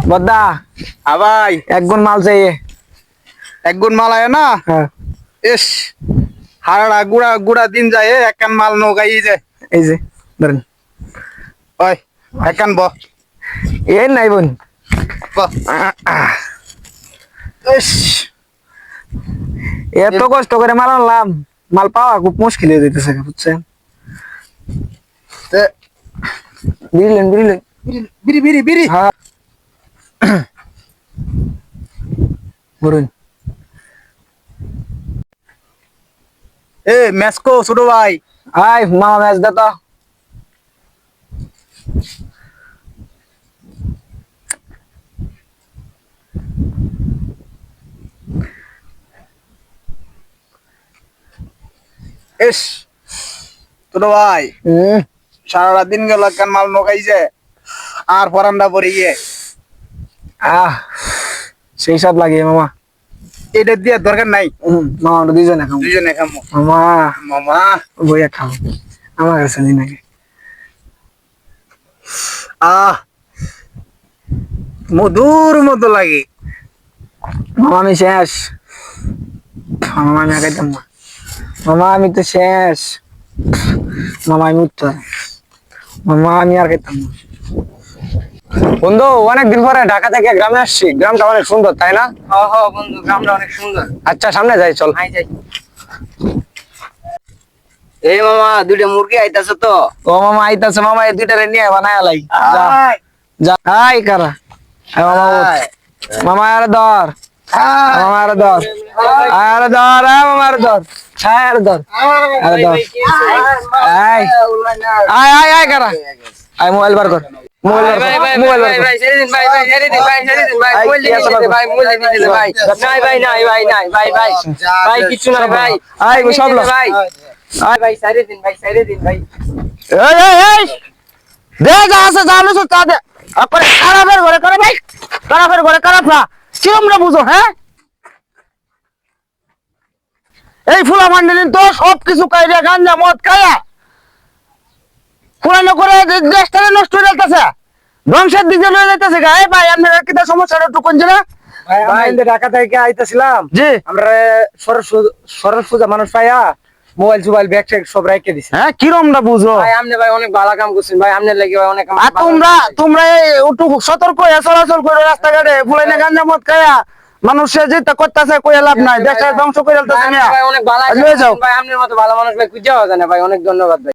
बद्दा हाँ भाई एक गुण माल चाहिए। एक गुण माल आया ना। हाँ इस हारा गुड़ा गुड़ा दिन जाए एक कन माल नो गई जे ऐसे बरन ओए एक कन बो ये नहीं बोल बो इस ये तो कष्ट करे माल लाम माल पावा खूप मुश्किल है देते सगळं बुझছেন ते बिरलेन बिरलेन बिरी बिरी बिरी हाँ बरन ए मेस्को छोटो भाई हाय मामा मैच देता इस छोटो भाई সারা দিন গেল কান মাল নো গই যে আর পরান্ডা পড়ে গিয়ে আহ সেই সব লাগে মামা এটা দিয়ে দরকার নাই মামা আমরা দুইজনে খাবো দুইজনে খামো মামা মামা বইয়া খাবো আমার কাছে দিন আগে আহ মধুর মতো লাগে মামা আমি শেষ মামা আমি আগাইতাম না মামা আমি তো শেষ মামা আমি উত্তর মামা আমি আর খাইতাম না বন্ধু অনেকদিন পরে ঢাকা থেকে গ্রামে আসছি গ্রামটা অনেক সুন্দর তাই না হ্যাঁ হ্যাঁ বন্ধু গ্রামটা অনেক সুন্দর আচ্ছা সামনে যাই চল হাই যাই এই মামা দুইটা মুরগি আইতাছে তো ও মামা আইতাছে মামা এই দুইটারে নিয়ে বানায় লাই যা আয় যা হাই কারা আয় মামা উঠ। আয় মামা আর ধর মামা আর ধর আর ধর মামা আর ধর আর ধর আরে ধর আয় আয় আয় আয় কারা আয় মোবাইল বার কর মোবাইল বার কর মোবাইল বার কর আয় সব লোক এই এই এই দে যা আছে জানো তো তা দে আপরে খারাপের ঘরে করে ভাই খারাপের ঘরে খারাপ না কিরম না বুঝো হ্যাঁ এই ফুলা মান্ডলিন তো সব কিছু কাইরা গাঞ্জা মদ খায়া পুরানো করে দেশটা নষ্ট হয়ে যাচ্ছে ধ্বংসের দিকে লয়ে যাইতেছে গায়ে ভাই আপনার কিটা সমস্যাটা একটু কোন জায়গা ভাই আমরা ঢাকা থেকে আইতাছিলাম জি আমরা সরস পূজা মানুষ পাইয়া মোবাইল ব্যাগ ট্যাগ সব রাইখে দিছি হ্যাঁ কিরমটা বুঝো ভাই আপনি ভাই অনেক ভালো কাম করছেন ভাই আপনার লাগি ভাই অনেক আর তোমরা একটু সতর্ক হয়ে চলাচল করে রাস্তাঘাটে ফুলাইনা গাঞ্জা মদ খায়া মানুষের যেটা করতেছে কই লাভ নাই দেশটা ধ্বংস করে ফেলতেছে ভাই অনেক ভালো লয়ে যাও ভাই আপনার মতো ভালো মানুষ ভাই খুঁজে পাওয়া যায় না ভাই অনেক ধন্যবাদ ভাই